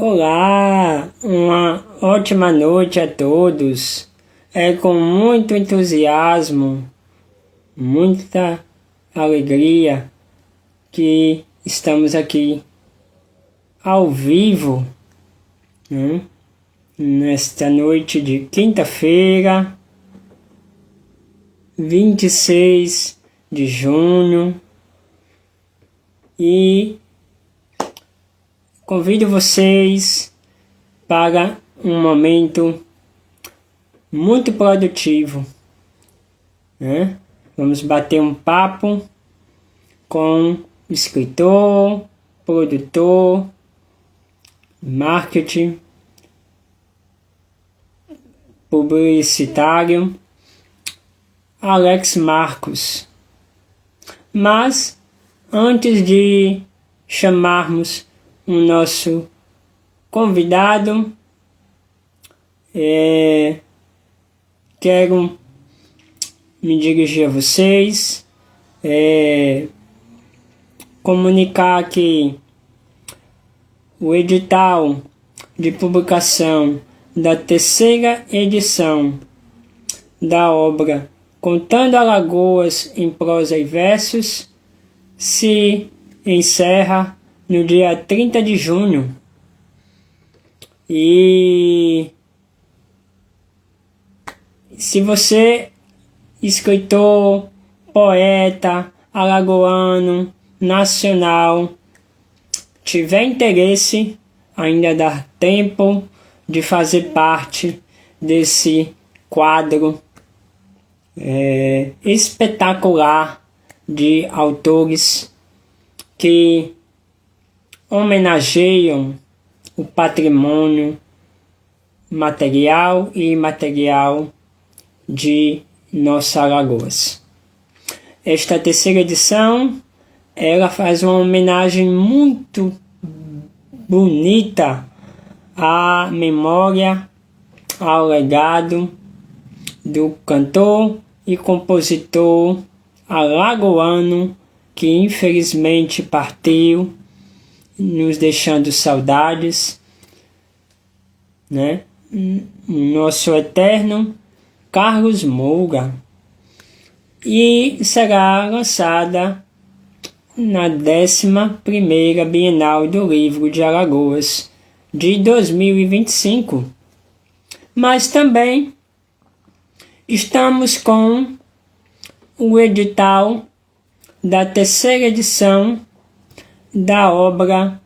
Olá, uma ótima noite a todos. É com muito entusiasmo, muita alegria que estamos aqui ao vivo, né? Nesta noite de quinta-feira, 26 de junho, e convido vocês para um momento muito produtivo, né? Vamos bater um papo com escritor, produtor, marketing, publicitário, Alex Marcos. Mas antes de chamarmos o nosso convidado, quero me dirigir a vocês, comunicar que o edital de publicação da terceira edição da obra Contando Alagoas em Prosa e Versos se encerra no dia 30 de junho. E se você, escritor, poeta, alagoano, nacional, tiver interesse, ainda dá tempo de fazer parte desse quadro espetacular de autores que homenageiam o patrimônio material e imaterial de nossa Alagoas. Esta terceira edição, ela faz uma homenagem muito bonita à memória, ao legado do cantor e compositor alagoano que infelizmente partiu, nos deixando saudades, né? Nosso eterno Carlos Moura. E será lançada na 11ª Bienal do Livro de Alagoas de 2025. Mas também estamos com o edital da terceira edição da obra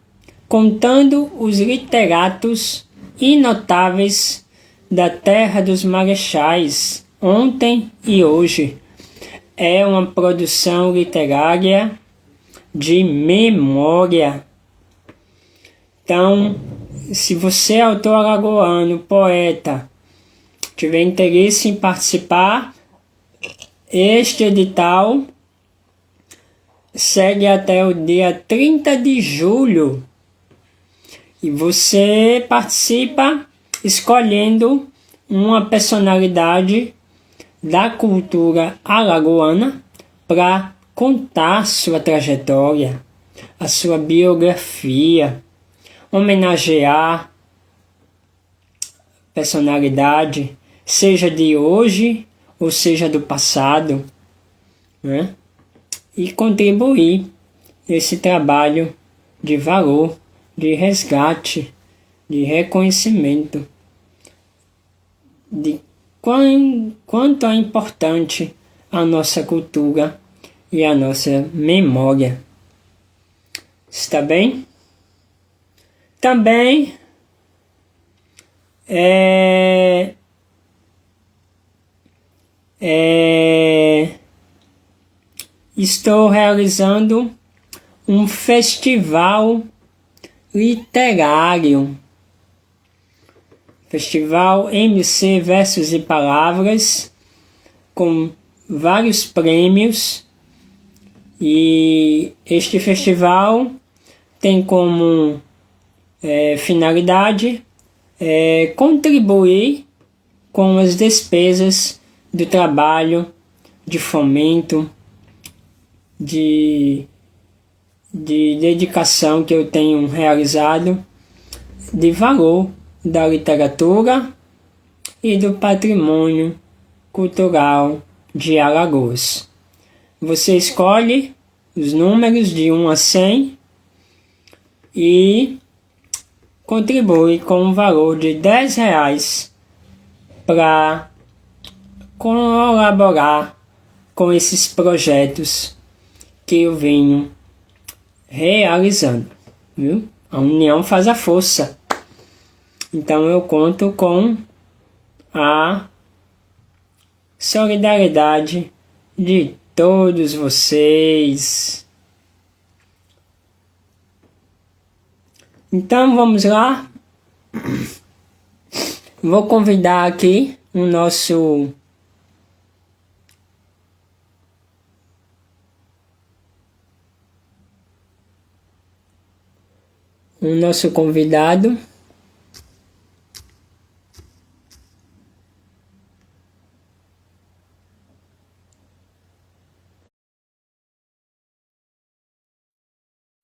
Contando os Literatos Inotáveis da Terra dos Marechais, Ontem e Hoje. É uma produção literária de memória. Então, se você é autor alagoano, poeta, tiver interesse em participar, este edital segue até o dia 30 de julho. E você participa escolhendo uma personalidade da cultura alagoana para contar sua trajetória, a sua biografia, homenagear personalidade, seja de hoje ou seja do passado, né? E contribuir nesse trabalho de valor, de resgate, de reconhecimento de quanto é importante a nossa cultura e a nossa memória. Está bem? Também estou realizando um festival literário, Festival MC Versos e Palavras, com vários prêmios, e este festival tem como finalidade contribuir com as despesas do trabalho de fomento, de dedicação que eu tenho realizado de valor da literatura e do patrimônio cultural de Alagoas. Você escolhe os números de 1 a 100 e contribui com um valor de R$ 10 para colaborar com esses projetos que eu venho realizando, viu? A união faz a força. Então eu conto com a solidariedade de todos vocês. Então vamos lá. Vou convidar aqui o nosso convidado.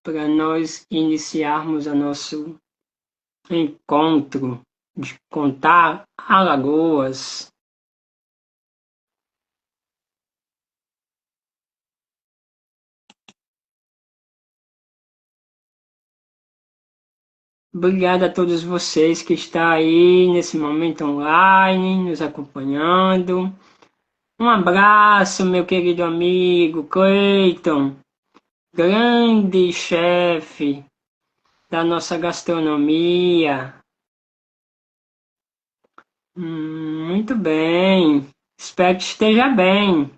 Para nós iniciarmos o nosso encontro de contar Alagoas. Obrigado a todos vocês que estão aí nesse momento online, nos acompanhando. Um abraço, meu querido amigo Cleiton, grande chefe da nossa gastronomia. Muito bem, espero que esteja bem.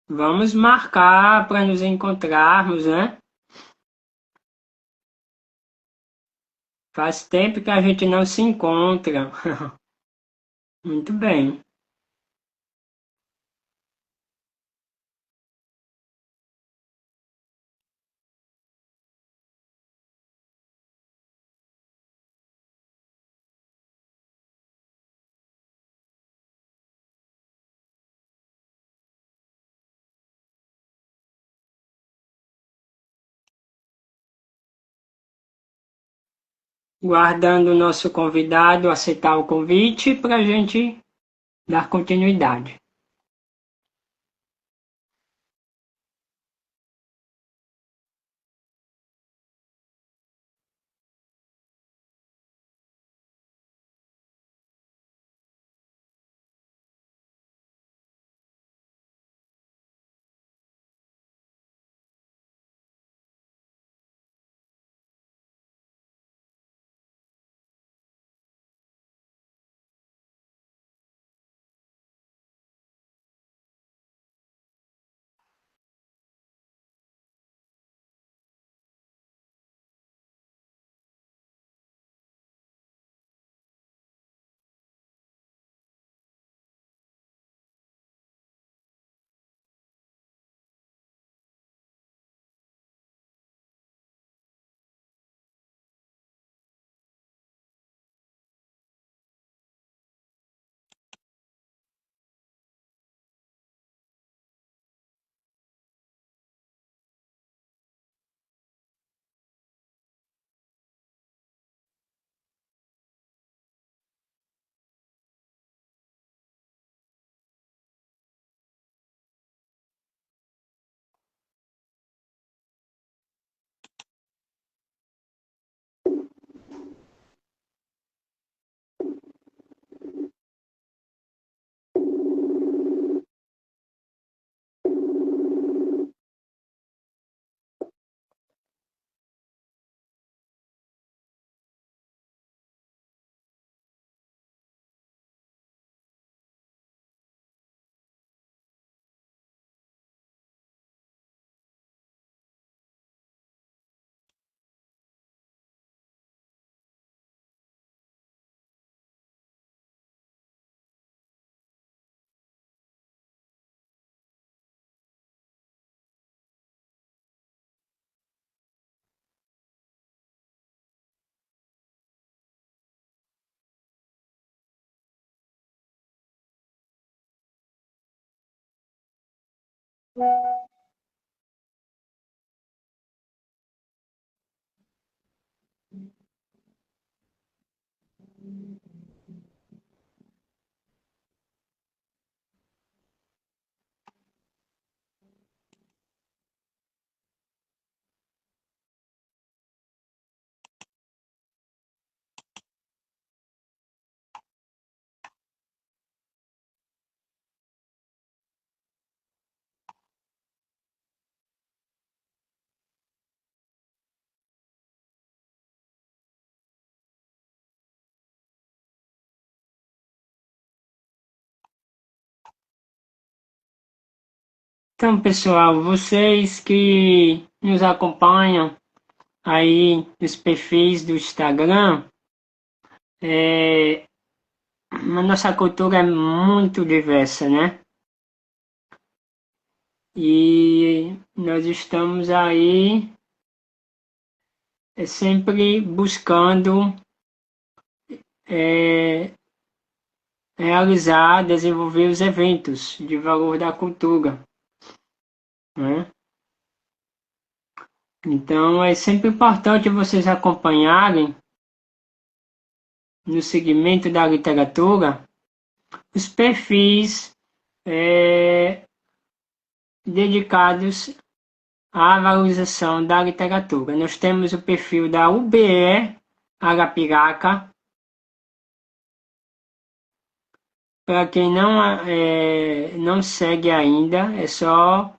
Vamos marcar para nos encontrarmos, né? Faz tempo que a gente não se encontra. Muito bem. Guardando o nosso convidado aceitar o convite para a gente dar continuidade. Então, pessoal, vocês que nos acompanham aí nos perfis do Instagram, a nossa cultura é muito diversa, né? E nós estamos aí sempre buscando realizar, desenvolver os eventos de valor da cultura, né? Então é sempre importante vocês acompanharem no segmento da literatura os perfis dedicados à valorização da literatura. Nós temos o perfil da UBE Arapiraca. Para quem não segue ainda, é só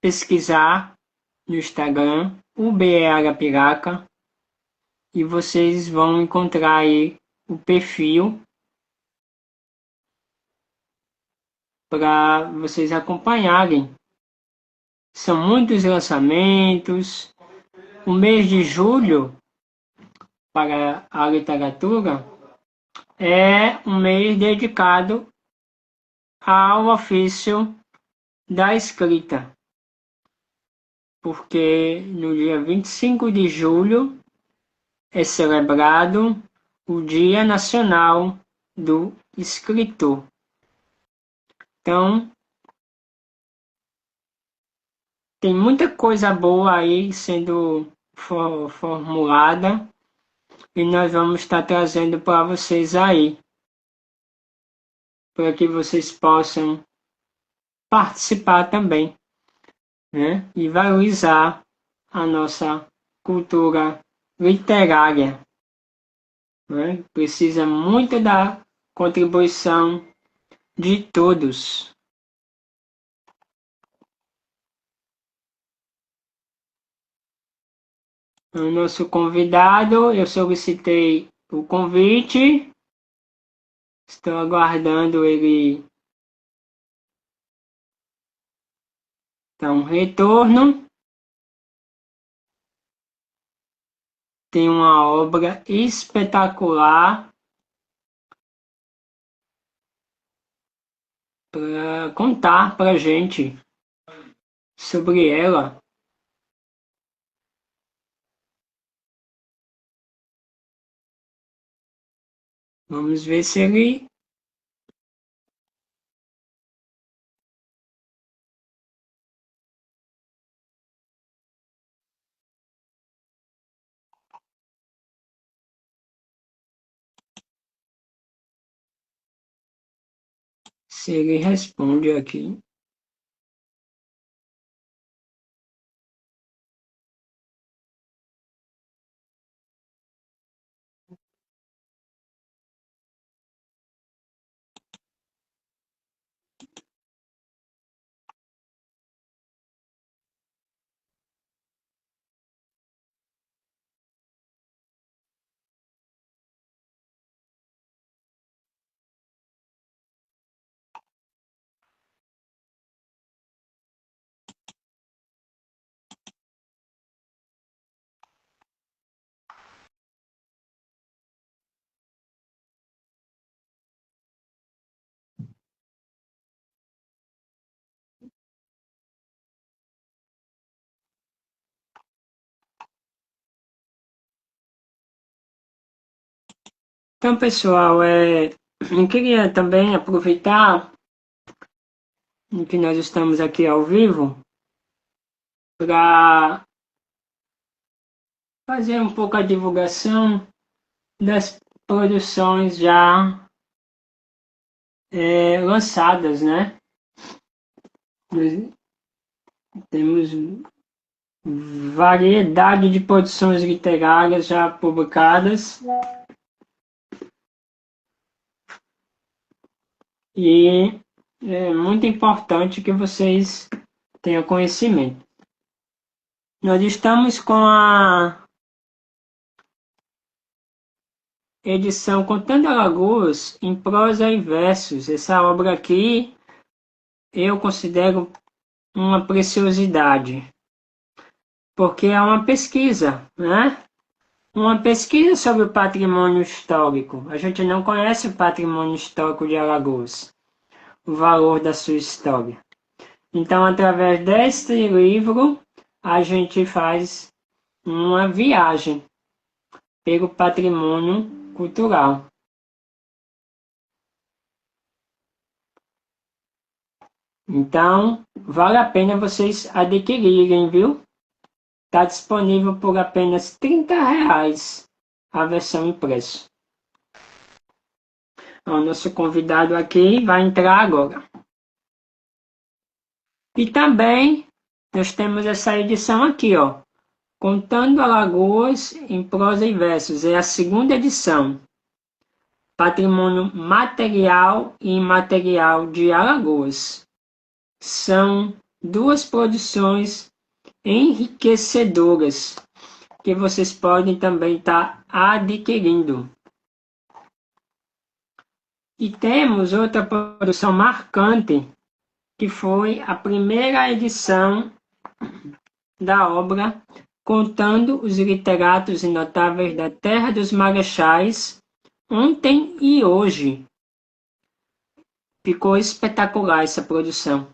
pesquisar no Instagram UBE Arapiraca e vocês vão encontrar aí o perfil para vocês acompanharem. São muitos lançamentos. O mês de julho para a literatura é um mês dedicado ao ofício da escrita, porque no dia 25 de julho é celebrado o Dia Nacional do Escritor. Então, tem muita coisa boa aí sendo formulada e nós vamos estar trazendo para vocês aí, para que vocês possam participar também, né? E valorizar a nossa cultura literária, né? Precisa muito da contribuição de todos. O nosso convidado, eu solicitei o convite, estou aguardando ele dar um retorno. Tem uma obra espetacular para contar para a gente sobre ela. Vamos ver se ele responde aqui. Então, pessoal, eu queria também aproveitar que nós estamos aqui ao vivo para fazer um pouco a divulgação das produções já lançadas, né? Nós temos variedade de produções literárias já publicadas e é muito importante que vocês tenham conhecimento. Nós estamos com a edição Contando Alagoas em prosa e versos. Essa obra aqui eu considero uma preciosidade, porque é uma pesquisa, né? Uma pesquisa sobre o patrimônio histórico. A gente não conhece o patrimônio histórico de Alagoas, o valor da sua história. Então, através deste livro, a gente faz uma viagem pelo patrimônio cultural. Então, vale a pena vocês adquirirem, viu? Está disponível por apenas R$ 30 a versão impressa. O nosso convidado aqui vai entrar agora. E também nós temos essa edição aqui, ó, Contando Alagoas em prosa e versos. É a segunda edição. Patrimônio material e imaterial de Alagoas. São duas produções enriquecedoras que vocês podem também estar adquirindo. E temos outra produção marcante, que foi a primeira edição da obra Contando os Literatos e Notáveis da Terra dos Marechais, ontem e hoje. Ficou espetacular essa produção.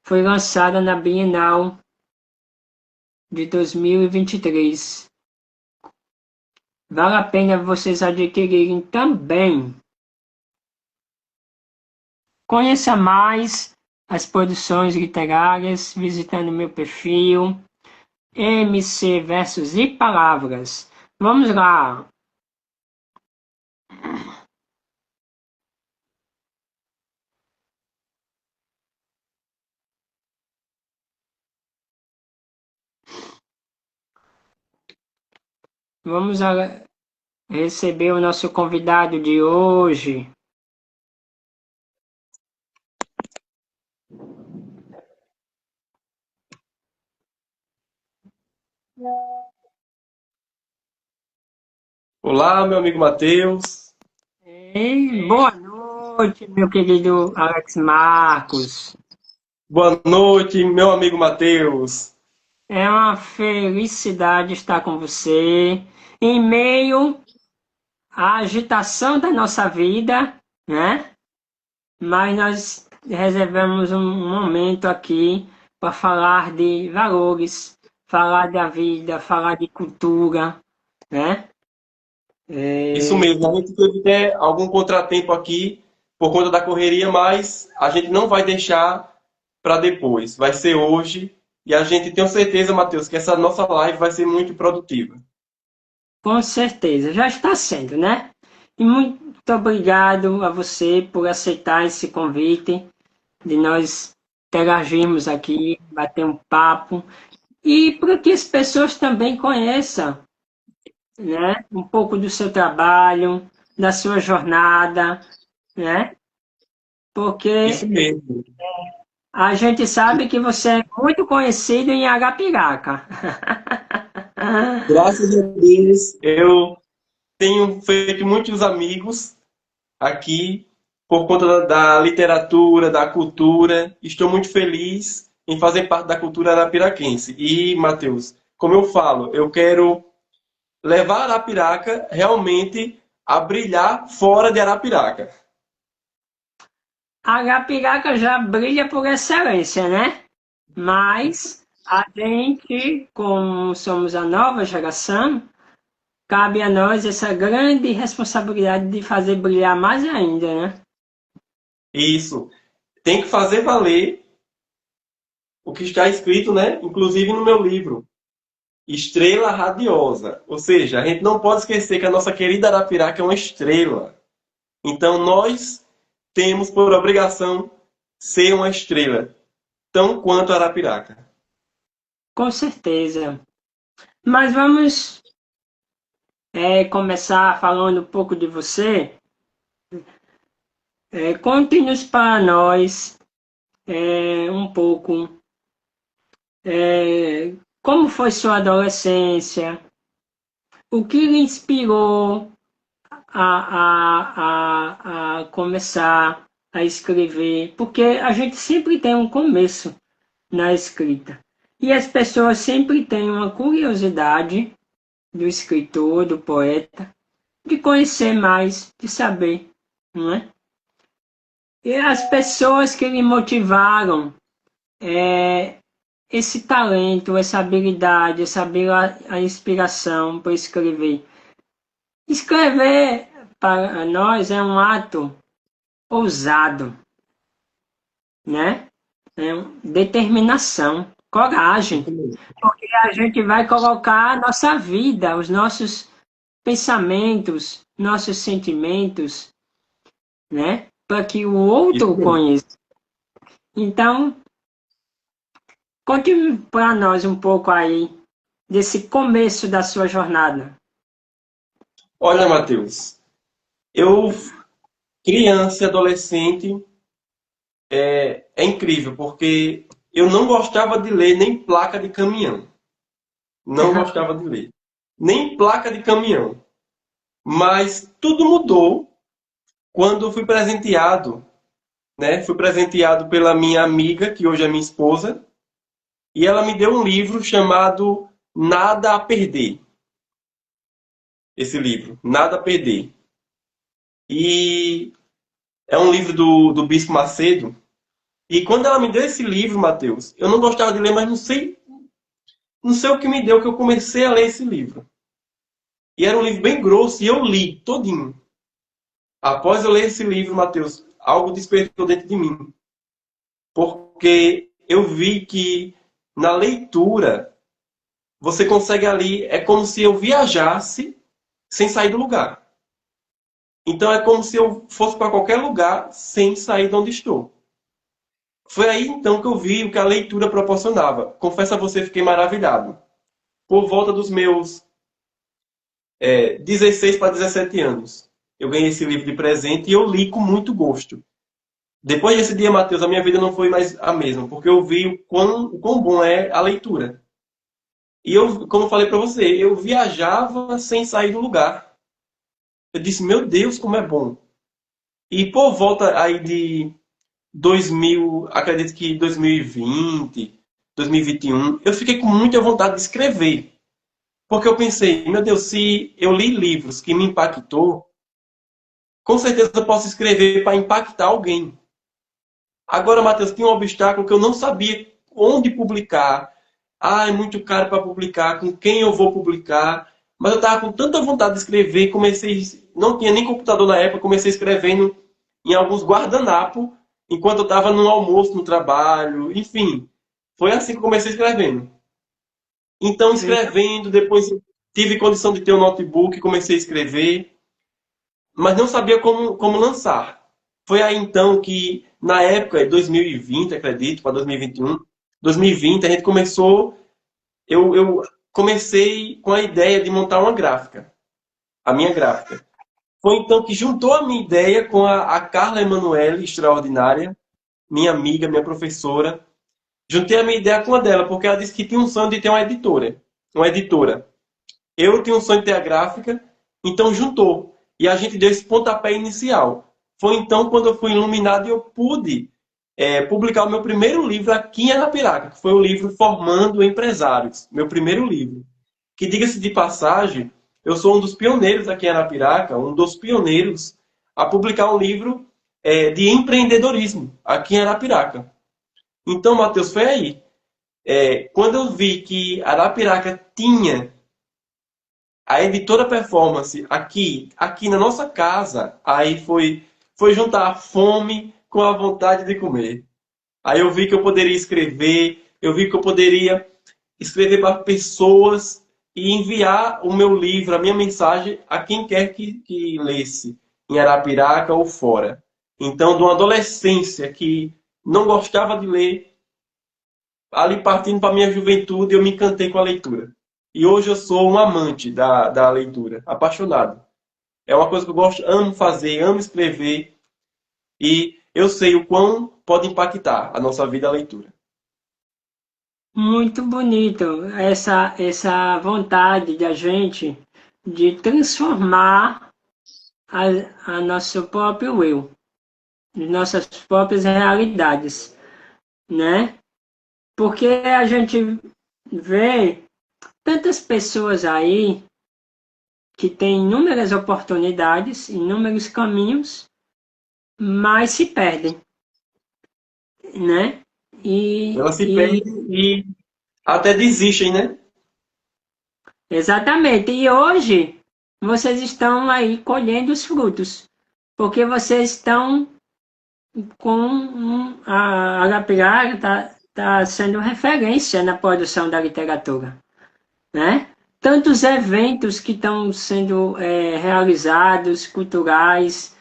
Foi lançada na Bienal de 2023. Vale a pena vocês adquirirem também. Conheça mais as produções literárias visitando meu perfil MC Versos e Palavras. Vamos lá! Vamos receber o nosso convidado de hoje. Olá, meu amigo Matheus. Ei, boa noite, meu querido Alex Marcos. Boa noite, meu amigo Matheus. É uma felicidade estar com você em meio à agitação da nossa vida, né? Mas nós reservamos um momento aqui para falar de valores, falar da vida, falar de cultura, né? Isso mesmo, a gente teve até algum contratempo aqui por conta da correria, mas a gente não vai deixar para depois. Vai ser hoje e a gente tem certeza, Matheus, que essa nossa live vai ser muito produtiva. Com certeza, já está sendo, né? E muito obrigado a você por aceitar esse convite de nós interagirmos aqui, bater um papo e para que as pessoas também conheçam, né, um pouco do seu trabalho, da sua jornada, né? Porque Isso mesmo. a gente sabe que você é muito conhecido em Arapiraca. Graças a Deus, eu tenho feito muitos amigos aqui por conta da literatura, da cultura. Estou muito feliz em fazer parte da cultura arapiraquense. E, Matheus, como eu falo, eu quero levar Arapiraca realmente a brilhar fora de Arapiraca. Arapiraca já brilha por excelência, né? Mas a gente, como somos a nova geração, cabe a nós essa grande responsabilidade de fazer brilhar mais ainda, né? Isso. Tem que fazer valer o que está escrito, né? Inclusive no meu livro. Estrela radiosa. Ou seja, a gente não pode esquecer que a nossa querida Arapiraca é uma estrela. Então nós temos por obrigação ser uma estrela, tão quanto a Arapiraca. Com certeza. Mas vamos começar falando um pouco de você. Conte-nos para nós um pouco como foi sua adolescência, o que lhe inspirou a começar a escrever, porque a gente sempre tem um começo na escrita. E as pessoas sempre têm uma curiosidade do escritor, do poeta, de conhecer mais, de saber, não é? E as pessoas que lhe motivaram esse talento, essa habilidade, a inspiração para escrever. Escrever para nós é um ato ousado, né? Determinação, coragem, porque a gente vai colocar a nossa vida, os nossos pensamentos, nossos sentimentos, né? Para que o Isso outro mesmo. conheça. Então, conte para nós um pouco aí desse começo da sua jornada. Olha, Matheus, eu, criança e adolescente, é incrível, porque eu não gostava de ler nem placa de caminhão. Não gostava de ler. Nem placa de caminhão. Mas tudo mudou quando eu fui presenteado, né? Fui presenteado pela minha amiga, que hoje é minha esposa, e ela me deu um livro chamado Nada a Perder. Esse livro, Nada a Perder. E é um livro do Bispo Macedo. E quando ela me deu esse livro, Matheus, eu não gostava de ler, mas não sei o que me deu que eu comecei a ler esse livro. E era um livro bem grosso e eu li todinho. Após eu ler esse livro, Matheus, algo despertou dentro de mim. Porque eu vi que na leitura você consegue ali, é como se eu viajasse sem sair do lugar. Então é como se eu fosse para qualquer lugar sem sair de onde estou. Foi aí então que eu vi o que a leitura proporcionava. Confesso a você, fiquei maravilhado. Por volta dos meus 16 para 17 anos, eu ganhei esse livro de presente e eu li com muito gosto. Depois desse dia, Matheus, a minha vida não foi mais a mesma, porque eu vi o quão bom é a leitura. E eu, como eu falei para você, eu viajava sem sair do lugar. Eu disse, meu Deus, como é bom. E por volta aí de 2000, acredito que 2020, 2021, eu fiquei com muita vontade de escrever. Porque eu pensei, meu Deus, se eu li livros que me impactou, com certeza eu posso escrever para impactar alguém. Agora, Matheus, tinha um obstáculo que eu não sabia onde publicar. Ah, é muito caro para publicar, com quem eu vou publicar. Mas eu estava com tanta vontade de escrever, comecei, não tinha nem computador na época, comecei escrevendo em alguns guardanapos, enquanto eu estava no almoço, no trabalho, enfim. Foi assim que eu comecei escrevendo. Então, Sim. escrevendo, depois tive condição de ter um notebook, comecei a escrever, mas não sabia como lançar. Foi aí então que, na época, 2020, acredito, para 2021, 2020, a gente começou, eu comecei com a ideia de montar uma gráfica, a minha gráfica. Foi então que juntou a minha ideia com a Carla Emanuele, extraordinária, minha amiga, minha professora. Juntei a minha ideia com a dela, porque ela disse que tinha um sonho de ter uma editora. Uma editora. Eu tinha um sonho de ter a gráfica, então juntou. E a gente deu esse pontapé inicial. Foi então quando eu fui iluminado e eu pude publicar o meu primeiro livro aqui em Arapiraca, que foi o livro Formando Empresários, meu primeiro livro. Que, diga-se de passagem, eu sou um dos pioneiros aqui em Arapiraca, um dos pioneiros a publicar um livro de empreendedorismo aqui em Arapiraca. Então, Matheus, foi aí. Quando eu vi que Arapiraca tinha a editora Performance aqui na nossa casa, aí foi juntar a fome com a vontade de comer. Aí eu vi que eu poderia escrever, eu vi que eu poderia escrever para pessoas e enviar o meu livro, a minha mensagem, a quem quer que lesse, em Arapiraca ou fora. Então, de uma adolescência que não gostava de ler, ali partindo para a minha juventude, eu me encantei com a leitura. E hoje eu sou um amante da leitura, apaixonado. É uma coisa que eu gosto, amo fazer, amo escrever. E eu sei o quão pode impactar a nossa vida a leitura. Muito bonito essa vontade da gente de transformar a nosso próprio eu. de nossas próprias realidades, né? Porque a gente vê tantas pessoas aí que têm inúmeras oportunidades, inúmeros caminhos, mas se perdem, né? Ela se E perde e até desistem, né? exatamente. E hoje vocês estão aí colhendo os frutos, porque vocês estão com a Arapiraca tá sendo referência na produção da literatura, né? Tantos eventos que estão sendo realizados, culturais,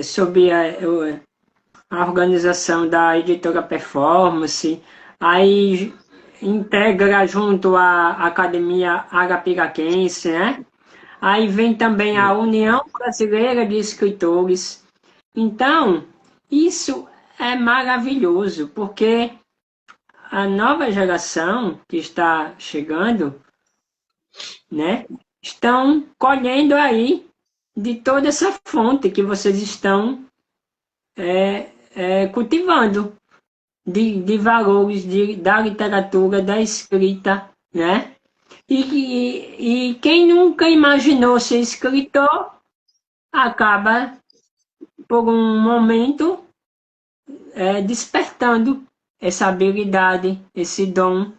sob a organização da editora Performance, aí integra junto à Academia Arapiraquense, né? Aí vem também a União Brasileira de Escritores. Então, isso é maravilhoso, porque a nova geração que está chegando, né, estão colhendo aí de toda essa fonte que vocês estão cultivando de valores da literatura, da escrita, né? E quem nunca imaginou ser escritor acaba, por um momento, despertando essa habilidade, esse dom,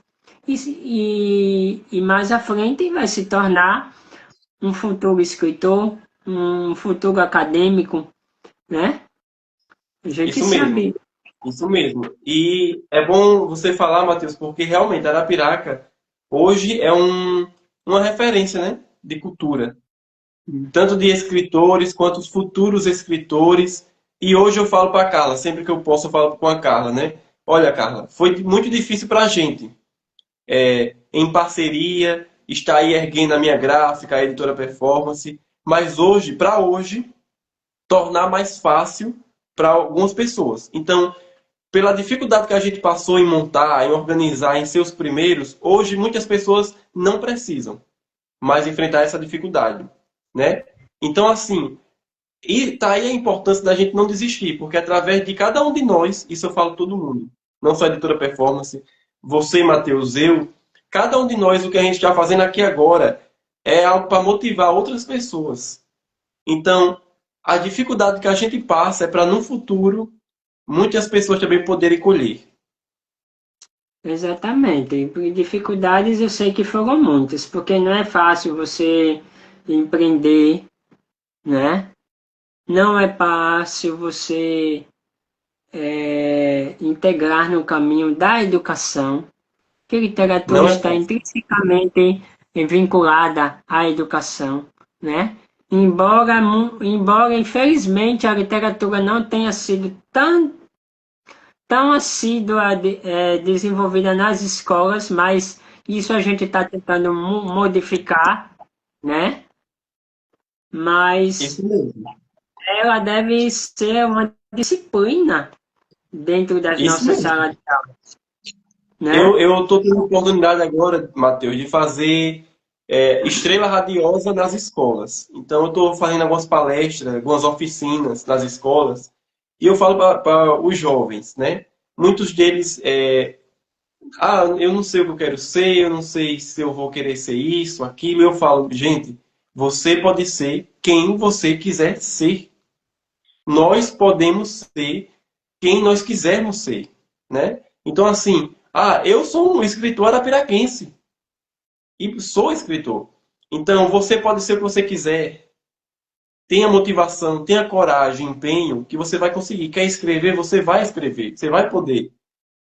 e mais à frente vai se tornar um futuro escritor, um futuro acadêmico, né? A gente Isso mesmo. sabe. Isso mesmo. E é bom você falar, Matheus, porque realmente Arapiraca hoje é uma referência, né, de cultura, tanto de escritores quanto os futuros escritores. E hoje eu falo para a Carla, sempre que eu posso eu falo com a Carla, né? Olha, Carla, foi muito difícil para a gente, em parceria, estar aí erguendo a minha gráfica, a editora Performance, mas hoje, para hoje, tornar mais fácil para algumas pessoas. Então, pela dificuldade que a gente passou em montar, em organizar, em seus primeiros, hoje muitas pessoas não precisam mais enfrentar essa dificuldade, né? Então, assim, e tá aí a importância da gente não desistir, porque através de cada um de nós, isso eu falo todo mundo, não só a editora Performance, você, Matheus, eu, cada um de nós, o que a gente está fazendo aqui agora é algo para motivar outras pessoas. Então, a dificuldade que a gente passa é para no futuro muitas pessoas também poderem colher. Exatamente. E dificuldades eu sei que foram muitas, porque não é fácil você empreender, né? Não é fácil você integrar no caminho da educação, que a literatura Não é está fácil. intrinsecamente vinculada à educação, né? Embora infelizmente a literatura não tenha sido tão assídua desenvolvida nas escolas, mas isso a gente está tentando modificar, né? Mas Isso mesmo. ela deve ser uma disciplina dentro das Isso nossas mesmo. salas de aula, Eu né? estou tendo a oportunidade agora, Matheus, de fazer estrela radiosa nas escolas. Então, eu estou fazendo algumas palestras, algumas oficinas nas escolas, e eu falo para os jovens, né? Muitos deles, eu não sei o que eu quero ser, eu não sei se eu vou querer ser isso, aquilo. Eu falo, gente, você pode ser quem você quiser ser. Nós podemos ser quem nós quisermos ser, né? Então, assim, eu sou um escritor arapiraquense e sou escritor. Então, você pode ser o que você quiser. Tenha motivação, tenha coragem, empenho, que você vai conseguir. Quer escrever, você vai escrever. Você vai poder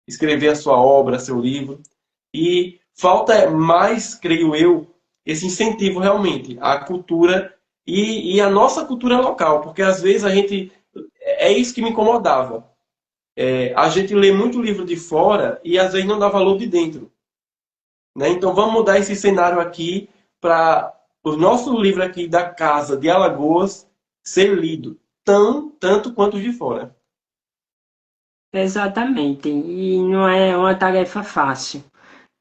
escrever a sua obra, seu livro. E falta mais, creio eu, esse incentivo realmente à cultura e à nossa cultura local, porque às vezes a gente. É isso que me incomodava. A gente lê muito livro de fora e às vezes não dá valor de dentro. Né? Então vamos mudar esse cenário aqui para o nosso livro aqui da casa de Alagoas ser lido tanto quanto os de fora. Exatamente. E não é uma tarefa fácil,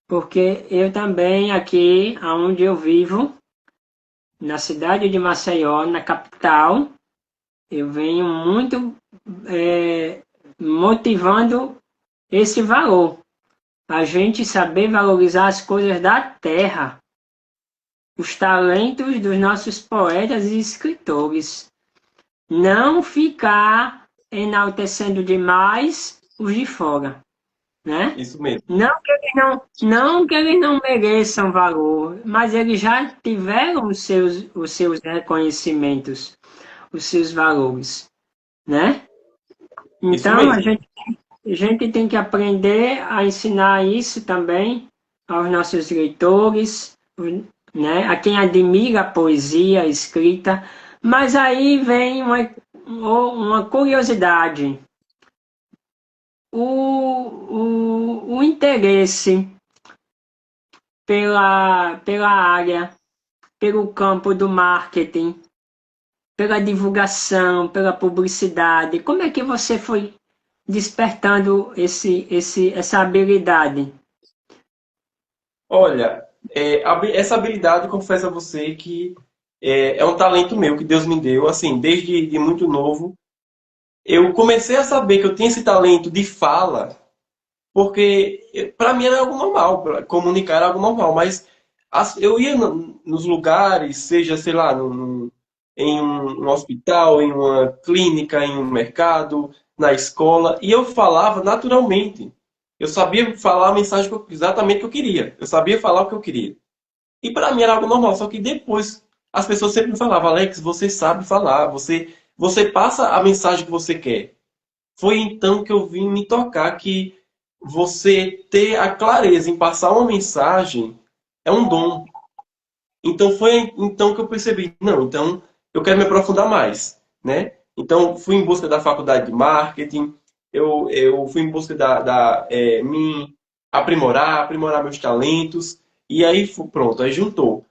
porque eu também aqui, onde eu vivo, na cidade de Maceió, na capital, eu venho muito motivando esse valor. A gente saber valorizar as coisas da terra, os talentos dos nossos poetas e escritores. Não ficar enaltecendo demais os de fora, né? Isso mesmo. Não que eles não mereçam valor, mas eles já tiveram os seus reconhecimentos, os seus valores, né? Isso Então mesmo. a gente tem que aprender a ensinar isso também aos nossos leitores, né? A quem admira a poesia a escrita. Mas aí vem uma curiosidade. O interesse pela área, pelo campo do marketing, pela divulgação, pela publicidade. Como é que você foi despertando essa habilidade? Olha, essa habilidade, confesso a você que é um talento meu que Deus me deu, assim, desde de muito novo. Eu comecei a saber que eu tinha esse talento de fala, porque para mim era algo normal, comunicar era algo normal, mas eu ia nos lugares, seja, sei lá, em um hospital, em uma clínica, em um mercado, na escola, e eu falava naturalmente. Eu sabia falar a mensagem exatamente que eu queria. Eu sabia falar o que eu queria. E para mim era algo normal, só que depois as pessoas sempre me falavam, Alex, você sabe falar, você passa a mensagem que você quer. Foi então que eu vim me tocar que você ter a clareza em passar uma mensagem é um dom. Então foi então que eu percebi, não, então eu quero me aprofundar mais, né? Então fui em busca da faculdade de marketing, eu fui em busca me aprimorar meus talentos, e aí pronto, aí juntou,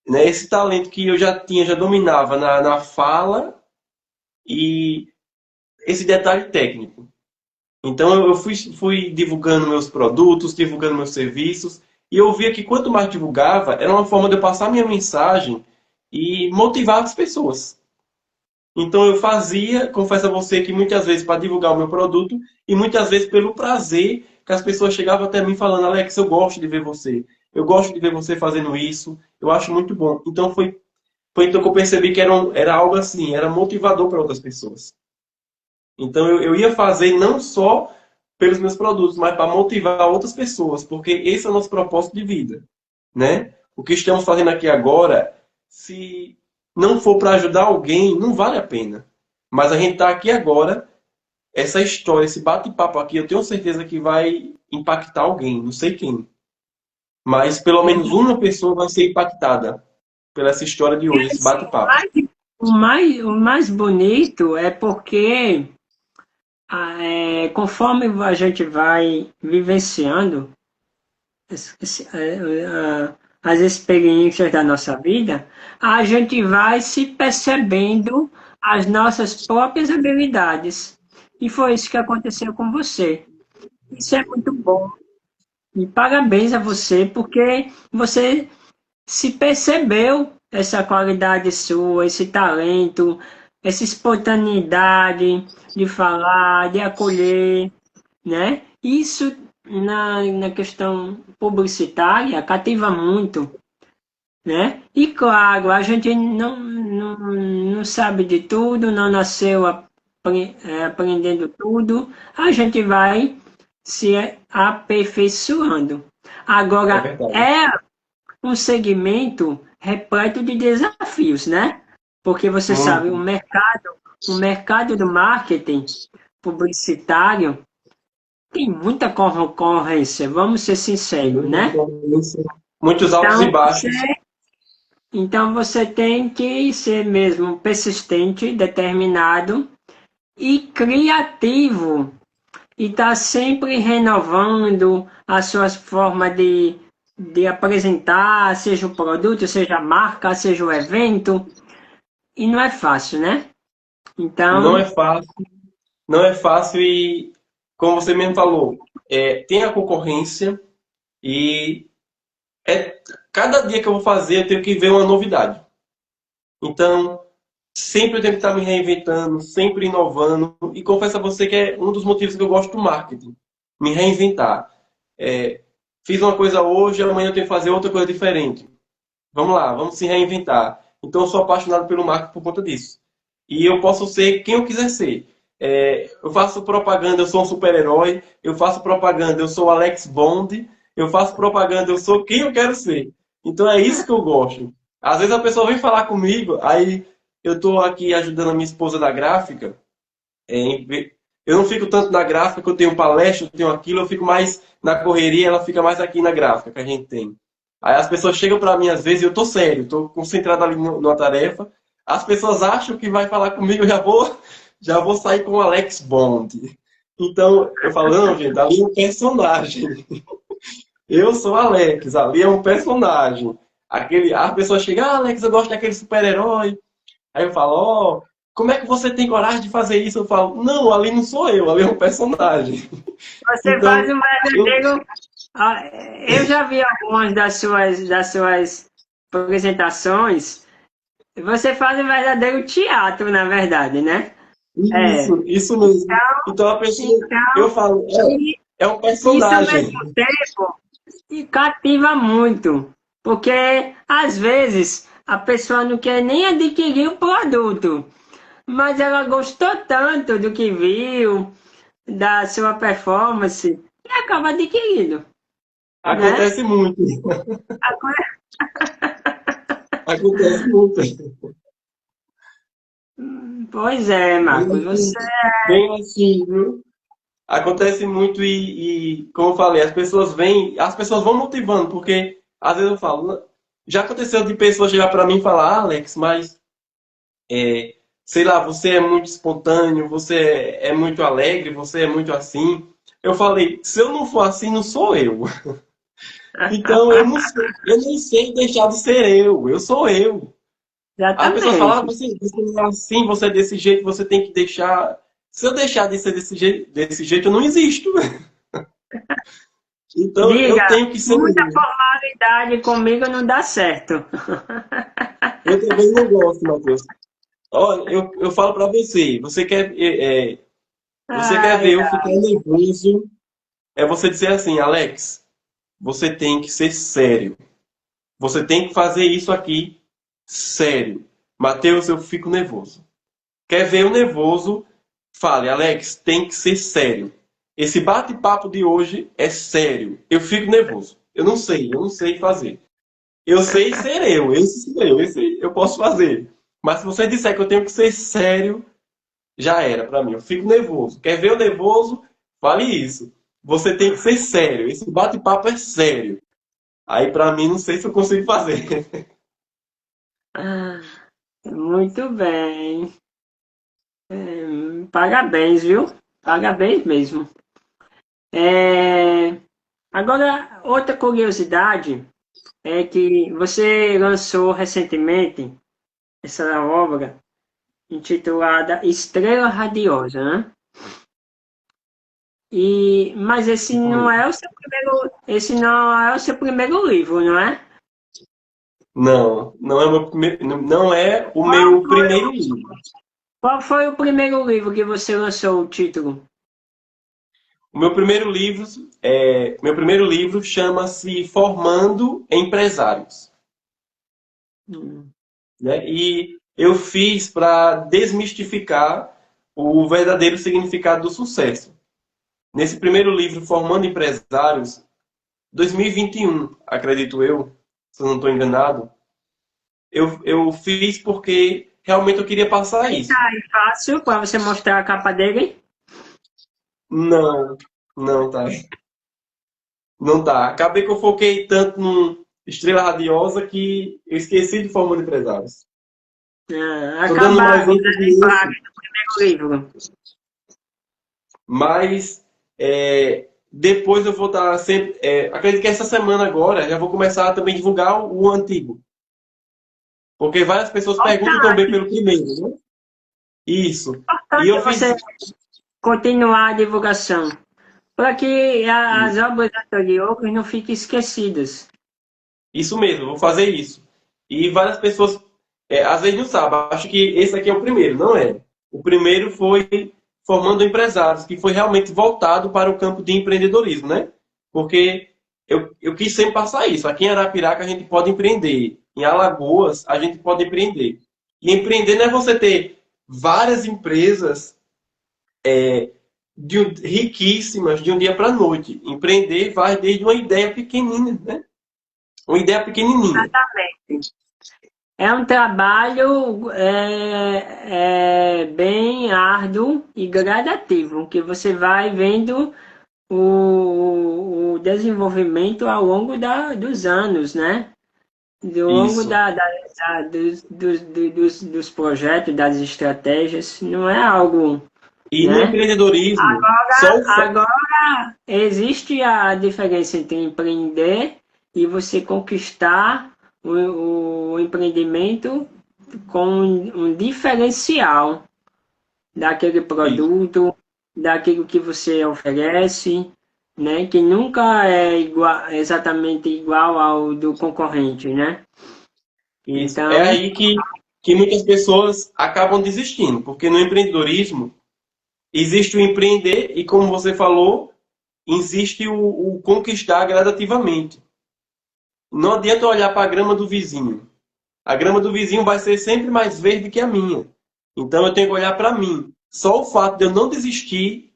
né? Esse talento que eu já tinha, já dominava na fala e esse detalhe técnico. Então eu fui divulgando meus produtos, divulgando meus serviços, e eu via que quanto mais divulgava, era uma forma de eu passar minha mensagem e motivar as pessoas. Então eu fazia, confesso a você, que muitas vezes para divulgar o meu produto e muitas vezes pelo prazer que as pessoas chegavam até mim falando, Alex, eu gosto de ver você. Eu gosto de ver você fazendo isso. Eu acho muito bom. Então foi então que eu percebi que era algo assim, era motivador para outras pessoas. Então eu ia fazer não só pelos meus produtos, mas para motivar outras pessoas, porque esse é o nosso propósito de vida, né? O que estamos fazendo aqui agora, se não for para ajudar alguém, não vale a pena. Mas a gente está aqui agora, essa história, esse bate-papo aqui, eu tenho certeza que vai impactar alguém, não sei quem. Mas pelo menos uma pessoa vai ser impactada pela essa história de hoje, esse bate-papo. O mais bonito é porque conforme a gente vai vivenciando as experiências da nossa vida, a gente vai se percebendo as nossas próprias habilidades. E foi isso que aconteceu com você. Isso é muito bom. E parabéns a você, porque você se percebeu essa qualidade sua, esse talento, essa espontaneidade de falar, de acolher, né? Isso na questão publicitária cativa muito, né? E claro, a gente não sabe de tudo, não nasceu aprendendo tudo, a gente vai se aperfeiçoando. É Agora, verdade. é um segmento repleto de desafios, né? Porque você sabe, Muito. o mercado do marketing publicitário tem muita concorrência, vamos ser sinceros, né? Muitos altos e Então baixos. então você tem que ser mesmo persistente, determinado e criativo e estar sempre renovando as suas formas de apresentar, seja o produto, seja a marca, seja o evento, e não é fácil, né? Não é Então, fácil, não é fácil e, como você mesmo falou, tem a concorrência e é, cada dia que eu vou fazer eu tenho que ver uma novidade. Então, Sempre eu tenho que estar me reinventando, sempre inovando. E confesso a você que é um dos motivos que eu gosto do marketing. Me reinventar. É, fiz uma coisa hoje, amanhã eu tenho que fazer outra coisa diferente. Vamos lá, vamos se reinventar. Então eu sou apaixonado pelo marketing por conta disso. E eu posso ser quem eu quiser ser. Eu faço propaganda, eu sou um super-herói. Eu faço propaganda, eu sou Alex Bond. Eu faço propaganda, eu sou quem eu quero ser. Então é isso que eu gosto. Às vezes a pessoa vem falar comigo, aí eu estou aqui ajudando a minha esposa na gráfica. Eu não fico tanto na gráfica, que eu tenho palestra, eu tenho aquilo, eu fico mais na correria, ela fica mais aqui na gráfica que a gente tem. Aí as pessoas chegam para mim às vezes e eu tô sério, tô concentrado ali numa tarefa. As pessoas acham que vai falar comigo, eu já vou sair com o Alex Bond. Então, eu falo, não, gente, ali é um personagem. Eu sou Alex, ali é um personagem. As pessoas chegam, Alex, eu gosto daquele super-herói. Aí eu falo, ó, como é que você tem coragem de fazer isso? Eu falo, não, ali não sou eu, ali é um personagem. Você faz Então, um eu, verdadeiro. Ah, eu já vi algumas das suas apresentações. Você faz um verdadeiro teatro, na verdade, né? É. isso mesmo. Então a pessoa, Então, eu falo, e é um isso ao personagem. mesmo tempo e cativa muito, porque às vezes a pessoa não quer nem adquirir o produto, mas ela gostou tanto do que viu, da sua performance, e acaba adquirindo, né? Acontece muito. Agora, Acontece muito. pois é, Bem Marcos, assim, você bem assim, viu? Acontece muito como eu falei, as pessoas vão motivando, porque às vezes eu falo, já aconteceu de pessoas chegar para mim e falar, Alex, mas sei lá, você é muito espontâneo, você é muito alegre, você é muito assim. Eu falei, se eu não for assim, não sou eu. Então eu não sei deixar de ser eu sou eu. As pessoas falam, exatamente. você não é assim, você é desse jeito, você tem que deixar. Se eu deixar de ser desse jeito, eu não existo. Então eu Diga, tenho que ser muita eu. formalidade comigo não dá certo. Eu também não gosto, Matheus. Olha, eu falo pra você, você quer Ai, ver eu ficar nervoso, é você dizer assim, Alex, você tem que ser sério. Você tem que fazer isso aqui sério. Matheus, eu fico nervoso. Quer ver o nervoso? Fale, Alex, tem que ser sério. Esse bate-papo de hoje é sério. Eu fico nervoso. Eu não sei fazer. Eu sei ser eu, esse sou eu, esse eu posso fazer. Mas se você disser que eu tenho que ser sério, já era pra mim. Eu fico nervoso. Quer ver o nervoso? Fale isso. Você tem que ser sério. Esse bate-papo é sério. Aí pra mim não sei se eu consigo fazer. ah, muito bem. Parabéns, viu? Parabéns mesmo. É, agora, outra curiosidade é que você lançou recentemente essa obra intitulada Estrela Radiosa, né? Mas esse Isso não mesmo. é o seu primeiro, esse não é o seu primeiro livro, não é? Não, não é o Qual meu foi, primeiro livro. qual foi o primeiro livro que você lançou o título? Meu primeiro livro chama-se Formando Empresários, Hum. né? E eu fiz para desmistificar o verdadeiro significado do sucesso. Nesse primeiro livro, Formando Empresários, 2021, acredito eu, se eu não estou enganado, eu fiz porque realmente eu queria passar E tá isso. aí fácil para você mostrar a capa dele? Não, não tá. Não tá. Acabei que eu foquei tanto no Estrela Radiosa que eu esqueci de Formando Empresários. Estou dando mais Acabaram ênfase das nisso, imagens do livro. mas depois eu vou estar sempre. Acredito que essa semana agora já vou começar a também divulgar o antigo. Porque várias pessoas perguntam também Importante, pelo primeiro, né? Isso. E importante eu você fiz continuar a divulgação, para que as isso. obras anteriores não fiquem esquecidas. Isso mesmo, vou fazer isso. E várias pessoas às vezes não sabe, acho que esse aqui é o primeiro, não é. O primeiro foi Formando Empresários, que foi realmente voltado para o campo de empreendedorismo, né? Porque eu quis sempre passar isso. Aqui em Arapiraca a gente pode empreender, em Alagoas a gente pode empreender. E empreender não é você ter várias empresas riquíssimas de um dia para a noite. Empreender vai desde uma ideia pequenina, né? Uma ideia pequenininha. É um trabalho bem árduo e gradativo, que você vai vendo o desenvolvimento ao longo dos anos, né? Ao longo Isso. dos projetos, das estratégias, não é algo, E no né? empreendedorismo, só o fato. Agora existe a diferença entre empreender e você conquistar o empreendimento com um diferencial daquele produto, daquilo que você oferece, né? Que nunca é exatamente igual ao do concorrente, né? Isso. É Então, aí que muitas pessoas acabam desistindo, porque no empreendedorismo existe o empreender e, como você falou, existe o conquistar gradativamente. Não adianta olhar para a grama do vizinho. A grama do vizinho vai ser sempre mais verde que a minha. Então eu tenho que olhar para mim. Só o fato de eu não desistir,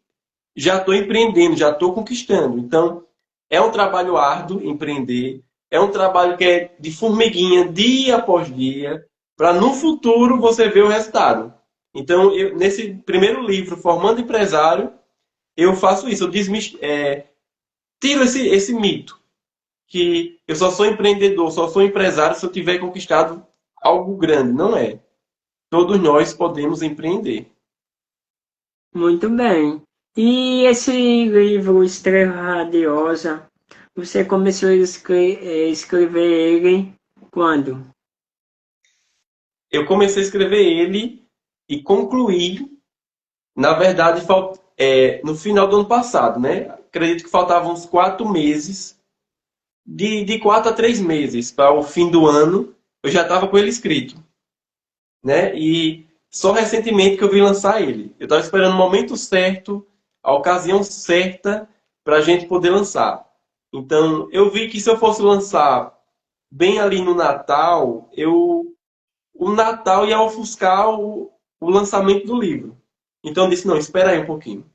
já estou empreendendo, já estou conquistando. Então, é um trabalho árduo empreender, é um trabalho que é de formiguinha, dia após dia, para no futuro você ver o resultado. Então, nesse primeiro livro, Formando Empresário, eu faço isso, tiro esse mito, que eu só sou empreendedor, só sou empresário se eu tiver conquistado algo grande. Não é. Todos nós podemos empreender. muito bem. E esse livro, Estrela Radiosa, você começou a escrever ele quando? Eu comecei a escrever ele e concluí, na verdade, no final do ano passado, né? Acredito que faltavam uns 4 meses, de 4 a 3 meses para o fim do ano, eu já estava com ele escrito, né? E só recentemente que eu vim lançar ele. Eu estava esperando o momento certo, a ocasião certa para a gente poder lançar. Então, eu vi que se eu fosse lançar bem ali no Natal, o Natal ia ofuscar o lançamento do livro. Então, eu disse, não, espera aí um pouquinho.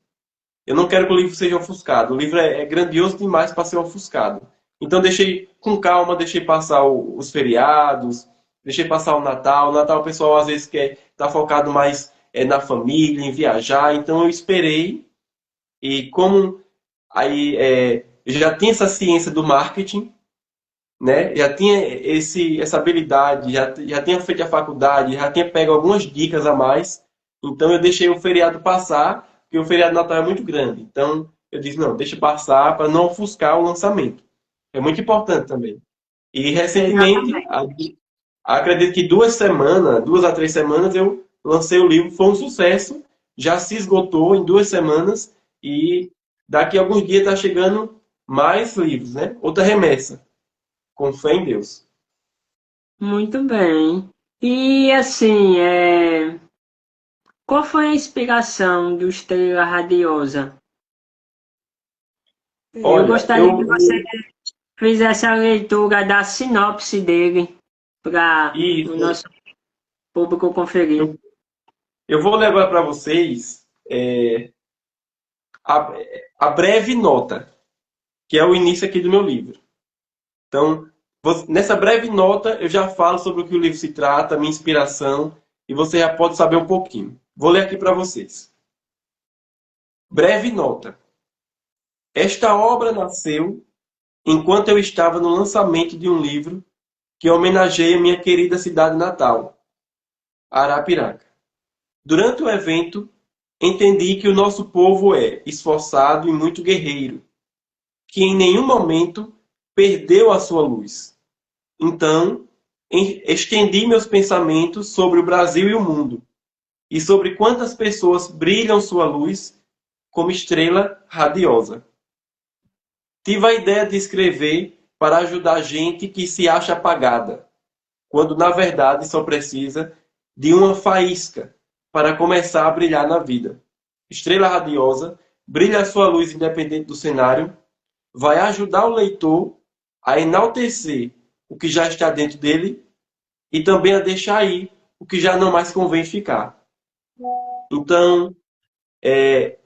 Eu não quero que o livro seja ofuscado. O livro é grandioso demais para ser ofuscado. Então deixei com calma, deixei passar os feriados, deixei passar o Natal. O Natal o pessoal às vezes quer estar focado mais na família, em viajar. Então eu esperei e como aí eu já tinha essa ciência do marketing, né? Já tinha essa habilidade, já tinha feito a faculdade, já tinha pego algumas dicas a mais. Então eu deixei o feriado passar, porque o feriado de Natal é muito grande. Então eu disse, não, deixa passar para não ofuscar o lançamento. É muito importante também. E recentemente, Exatamente. acredito que 2 semanas, 2 a 3 semanas, eu lancei o livro, foi um sucesso, já se esgotou em 2 semanas e daqui a alguns dias está chegando mais livros, né? Outra remessa. Com fé em Deus. Muito bem. E assim, qual foi a inspiração do Estrela Radiosa? Eu Olha, gostaria que você fizesse a leitura da sinopse dele para o isso, nosso público conferir. eu, eu vou ler agora para vocês a, a breve nota, que é o início aqui do meu livro. Então, nessa breve nota, eu já falo sobre o que o livro se trata, a minha inspiração, e você já pode saber um pouquinho. Vou ler aqui para vocês. Breve nota. Esta obra nasceu enquanto eu estava no lançamento de um livro que homenageia minha querida cidade natal, Arapiraca. Durante o evento, entendi que o nosso povo é esforçado e muito guerreiro, que em nenhum momento perdeu a sua luz. Então, estendi meus pensamentos sobre o Brasil e o mundo, e sobre quantas pessoas brilham sua luz como estrela radiosa. Tive a ideia de escrever para ajudar gente que se acha apagada, quando na verdade só precisa de uma faísca para começar a brilhar na vida. Estrela radiosa, brilha a sua luz independente do cenário, vai ajudar o leitor a enaltecer o que já está dentro dele e também a deixar ir o que já não mais convém ficar. Então,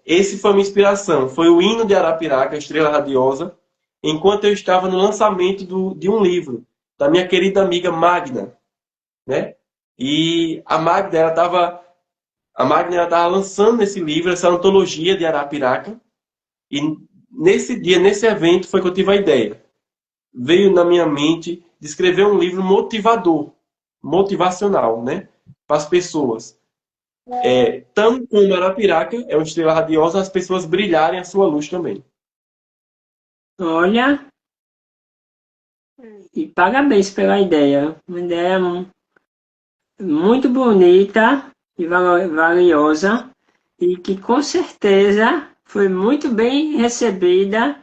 esse foi a minha inspiração. Foi o hino de Arapiraca, Estrela Radiosa, enquanto eu estava no lançamento de um livro da minha querida amiga Magna, né? E a Magna, ela estava lançando esse livro, essa antologia de Arapiraca, e nesse dia, nesse evento, foi que eu tive a ideia. Veio na minha mente de escrever um livro motivador, motivacional, né? Para as pessoas. Tanto como Arapiraca é uma estrela radiosa, as pessoas brilharem a sua luz também. Olha, e parabéns pela ideia. Uma ideia muito bonita e valiosa e que com certeza foi muito bem recebida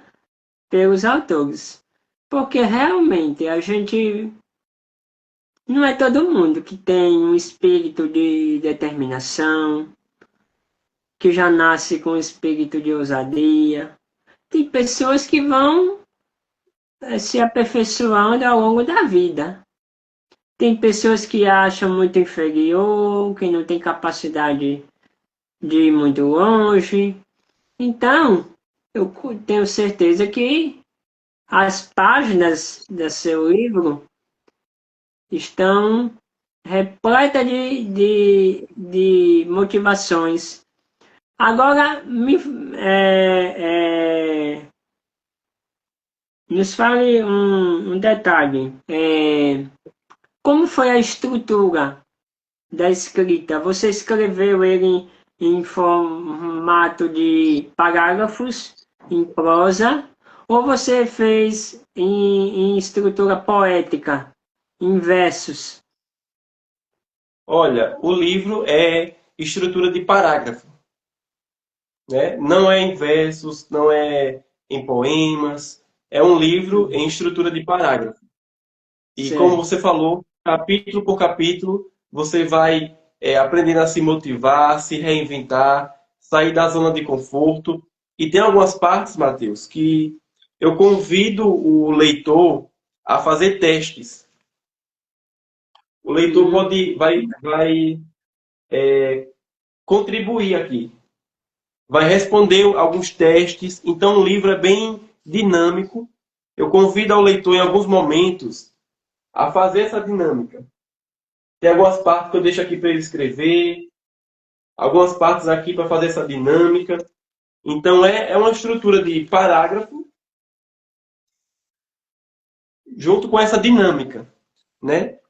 pelos autores. Porque realmente a gente não é todo mundo que tem um espírito de determinação, que já nasce com um espírito de ousadia. Tem pessoas que vão se aperfeiçoando ao longo da vida. Tem pessoas que acham muito inferior, que não tem capacidade de ir muito longe. Então, eu tenho certeza que as páginas do seu livro estão repletas de motivações. Agora, nos fale um detalhe. Como foi a estrutura da escrita? Você escreveu ele em formato de parágrafos, em prosa, ou você fez em estrutura poética, em versos? Olha, o livro é estrutura de parágrafo, né? Não é em versos, não é em poemas. É um livro em estrutura de parágrafo. E como Certo. você falou, capítulo por capítulo, você vai aprendendo a se motivar, se reinventar, sair da zona de conforto. E tem algumas partes, Matheus, que eu convido o leitor a fazer testes. O leitor Hum, vai contribuir aqui, vai responder alguns testes. Então o livro é bem dinâmico. Eu convido ao leitor em alguns momentos a fazer essa dinâmica. Tem algumas partes que eu deixo aqui para ele escrever, algumas partes aqui para fazer essa dinâmica. Então é uma estrutura de parágrafo junto com essa dinâmica, né?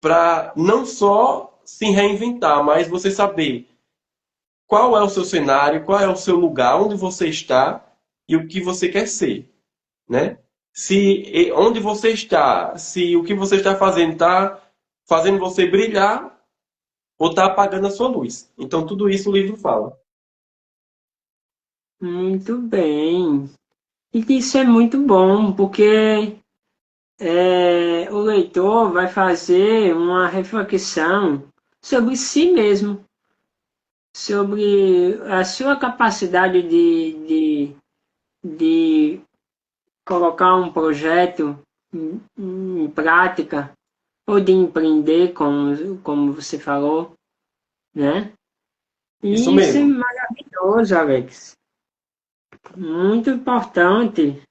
Para não só se reinventar, mas você saber qual é o seu cenário, qual é o seu lugar, onde você está e o que você quer ser, né? Se onde você está, se o que você está fazendo está fazendo você brilhar ou está apagando a sua luz. Então tudo isso o livro fala. muito bem. E isso é muito bom, porque o leitor vai fazer uma reflexão sobre si mesmo, sobre a sua capacidade de colocar um projeto em prática, ou de empreender, como você falou, né? Isso E isso é mesmo. maravilhoso, Alex. Muito importante.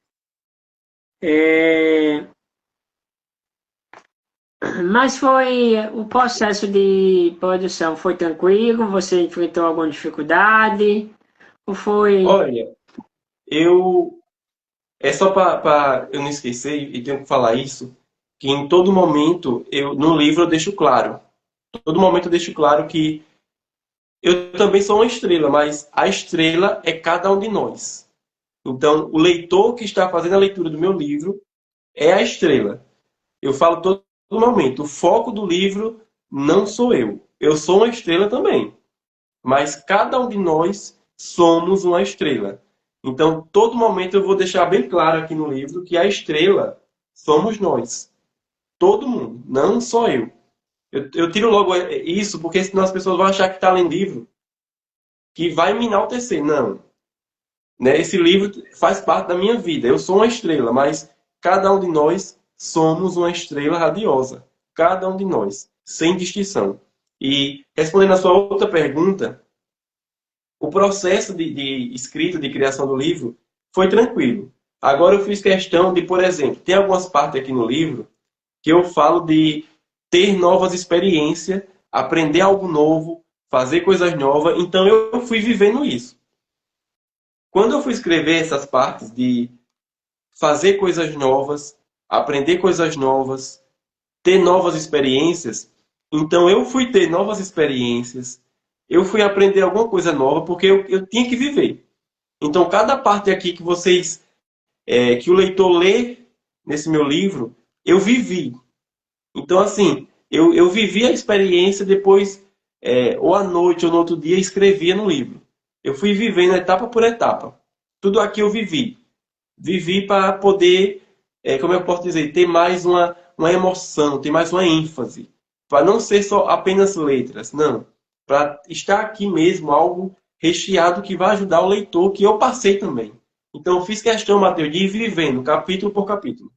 É, mas foi o processo de produção foi tranquilo? Você enfrentou alguma dificuldade? Ou foi? Olha, eu é só para eu não esquecer e tenho que falar isso, que em todo momento eu no livro eu deixo claro. Todo momento eu deixo claro que eu também sou uma estrela, mas a estrela é cada um de nós. Então, o leitor que está fazendo a leitura do meu livro é a estrela. Eu falo todo momento, o foco do livro não sou eu. Eu sou uma estrela também. Mas cada um de nós somos uma estrela. Então, todo momento eu vou deixar bem claro aqui no livro que a estrela somos nós. Todo mundo, não só eu. Eu tiro logo isso, porque senão as pessoas vão achar que está lendo livro que vai me enaltecer. Não. Né? Esse livro faz parte da minha vida. Eu sou uma estrela, mas cada um de nós somos uma estrela radiosa. Cada um de nós, sem distinção. E respondendo a sua outra pergunta, o processo de escrita, de criação do livro, foi tranquilo. Agora eu fiz questão de, por exemplo, tem algumas partes aqui no livro que eu falo de ter novas experiências, aprender algo novo, fazer coisas novas. Então eu fui vivendo isso. Quando eu fui escrever essas partes de fazer coisas novas, aprender coisas novas, ter novas experiências, então eu fui ter novas experiências, eu fui aprender alguma coisa nova, porque eu tinha que viver. Então cada parte aqui que vocês, que o leitor lê nesse meu livro, eu vivi. Então assim, eu vivi a experiência depois, ou à noite ou no outro dia, escrevia no livro. Eu fui vivendo etapa por etapa. Tudo aqui eu vivi. Vivi para poder, como eu posso dizer, ter mais uma emoção, ter mais uma ênfase. Para não ser só apenas letras, não. Para estar aqui mesmo algo recheado que vai ajudar o leitor, que eu passei também. Então eu fiz questão, Mateus, de ir vivendo capítulo por capítulo.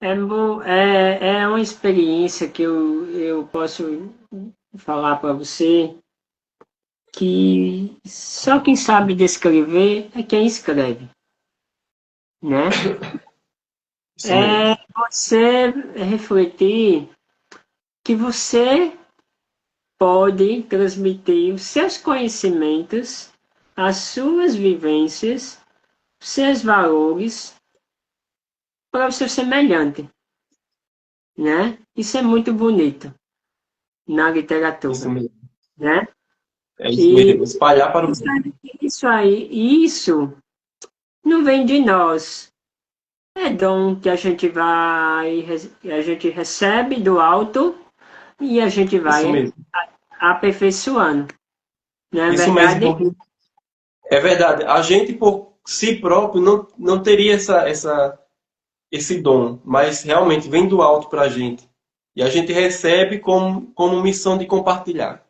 É uma experiência que eu posso falar para você que só quem sabe descrever é quem escreve, né? Isso mesmo. Você refletir que você pode transmitir os seus conhecimentos, as suas vivências, os seus valores para o seu semelhante, né? Isso é muito bonito na Isso literatura, mesmo. né? É isso E mesmo. Espalhar para o mundo. isso aí, isso não vem de nós. É dom que a gente recebe do alto e a gente Isso vai mesmo. aperfeiçoando. Não é Isso mesmo, verdade? porque é verdade. A gente, por si próprio, não teria esse dom, mas realmente vem do alto para a gente. E a gente recebe como missão de compartilhar.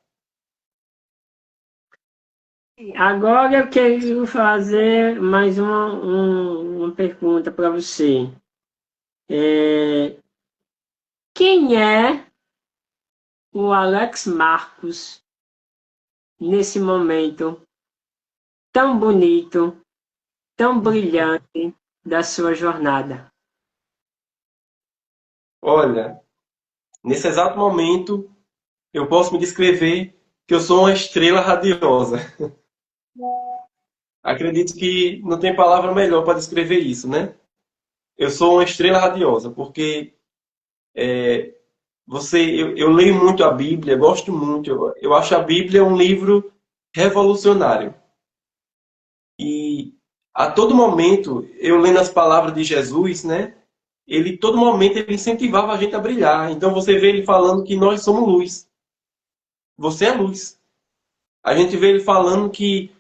Agora eu quero fazer mais uma pergunta para você. É, quem é o Alex Marcos nesse momento tão bonito, tão brilhante da sua jornada? Olha, nesse exato momento, eu posso me descrever que eu sou uma estrela radiosa. Acredito que não tem palavra melhor para descrever isso, né? Eu sou uma estrela radiosa, porque eu leio muito a Bíblia, gosto muito. Eu acho a Bíblia um livro revolucionário. E a todo momento, eu lendo as palavras de Jesus, né? Ele, todo momento, ele incentivava a gente a brilhar. Então você vê ele falando que nós somos luz. Você é luz. A gente vê ele falando que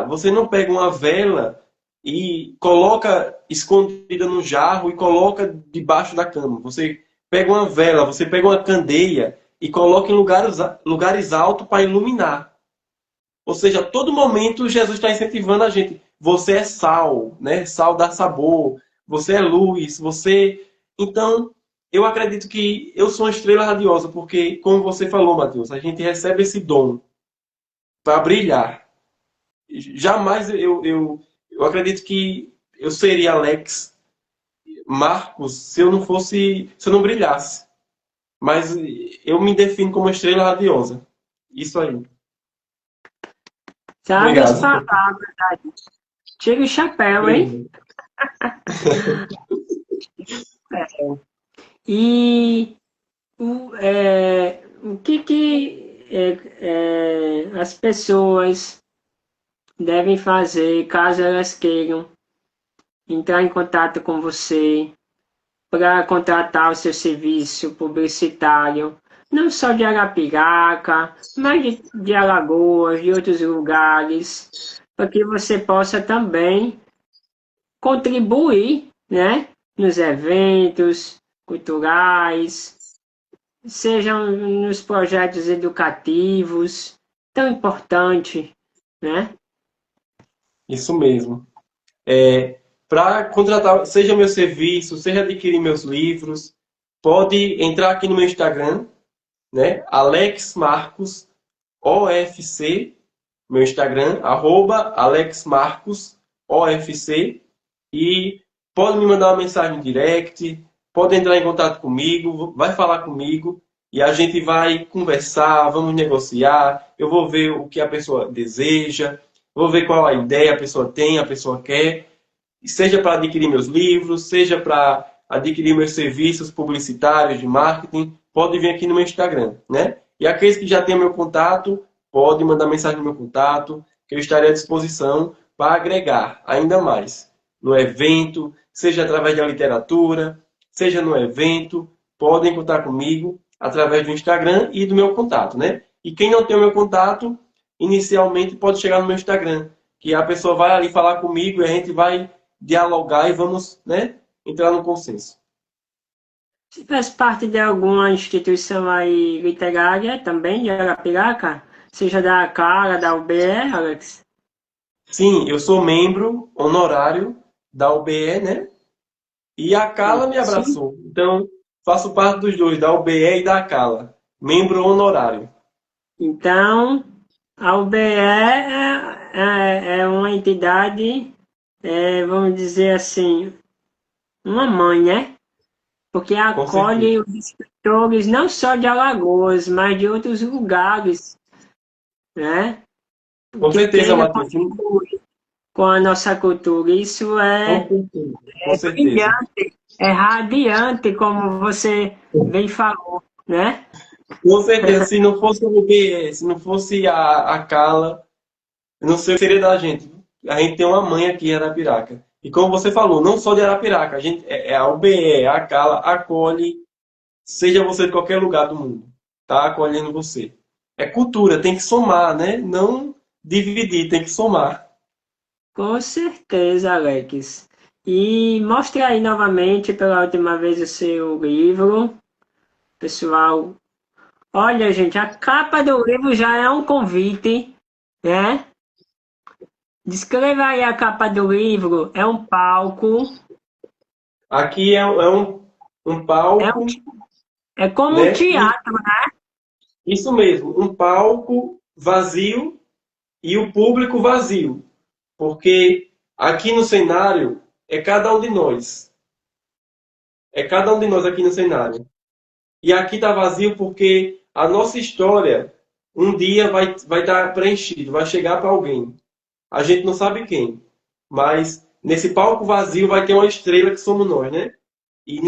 você não pega uma vela e coloca escondida no jarro e coloca debaixo da cama. Você pega uma vela, você pega uma candeia e coloca em lugares altos para iluminar. Ou seja, a todo momento Jesus está incentivando a gente. Você é sal, né? Sal dá sabor. Você é luz. Você. Então, eu acredito que eu sou uma estrela radiosa, porque, como você falou, Matheus, a gente recebe esse dom para brilhar. Jamais eu acredito que eu seria Alex Marcos se eu não fosse, se eu não brilhasse. Mas eu me defino como uma estrela radiosa. Isso aí. Sabe as Obrigado. palavras? Tira o chapéu, hein? Obrigado. E o que as pessoas devem fazer caso elas queiram entrar em contato com você para contratar o seu serviço publicitário, não só de Arapiraca, mas de Alagoas, de outros lugares, para que você possa também contribuir, né, nos eventos, culturais, sejam nos projetos educativos, tão importante, né? Isso mesmo. Para contratar, seja meu serviço, seja adquirir meus livros, pode entrar aqui no meu Instagram, né? Alex Marcos OFC, meu Instagram, @AlexMarcosOFC, e pode me mandar uma mensagem direct, pode entrar em contato comigo, vai falar comigo e a gente vai conversar, vamos negociar, eu vou ver o que a pessoa deseja, vou ver qual a ideia a pessoa tem, a pessoa quer, seja para adquirir meus livros, seja para adquirir meus serviços publicitários de marketing, pode vir aqui no meu Instagram, né? E aqueles que já têm meu contato, pode mandar mensagem no meu contato, que eu estarei à disposição para agregar ainda mais no evento, seja através da literatura, seja no evento, podem contar comigo através do Instagram e do meu contato, né? E quem não tem o meu contato, inicialmente pode chegar no meu Instagram, que a pessoa vai ali falar comigo e a gente vai dialogar e vamos, né, entrar no consenso. Se faz parte de alguma instituição aí literária também de Arapiraca, seja da Cara, da UBE, Alex? Sim, eu sou membro honorário da UBE, né? E a Cala me Sim. abraçou. Então, faço parte dos dois, da UBE e da Cala. Membro honorário. Então, a UBE é uma entidade, vamos dizer assim, uma mãe, né? Porque Com certeza. acolhe os escritores não só de Alagoas, mas de outros lugares, né? Com Que certeza, queira Matheus. contribuir com a nossa cultura. Isso Com é certeza. Com certeza. brilhante, é radiante, como você bem falou, né? Com certeza. Se não fosse o UBE, se não fosse a Cala, eu não sei o que seria da gente. A gente tem uma mãe aqui em Arapiraca. E como você falou, não só de Arapiraca, a gente é a UBE, a Cala acolhe, seja você de qualquer lugar do mundo, tá acolhendo você. É cultura, tem que somar, né? Não dividir, tem que somar. Com certeza, Alex. E mostre aí novamente pela última vez o seu livro, pessoal. Olha, gente, a capa do livro já é um convite, né? Descreva aí a capa do livro. É um palco, Aqui é um é, um, palco, é como um né? E teatro. isso mesmo, um palco vazio e o público vazio. Porque aqui no cenário é cada um de nós. É cada um de nós aqui no cenário. E aqui está vazio porque a nossa história um dia vai estar preenchido, vai chegar para alguém. A gente não sabe quem, mas nesse palco vazio vai ter uma estrela que somos nós, né? E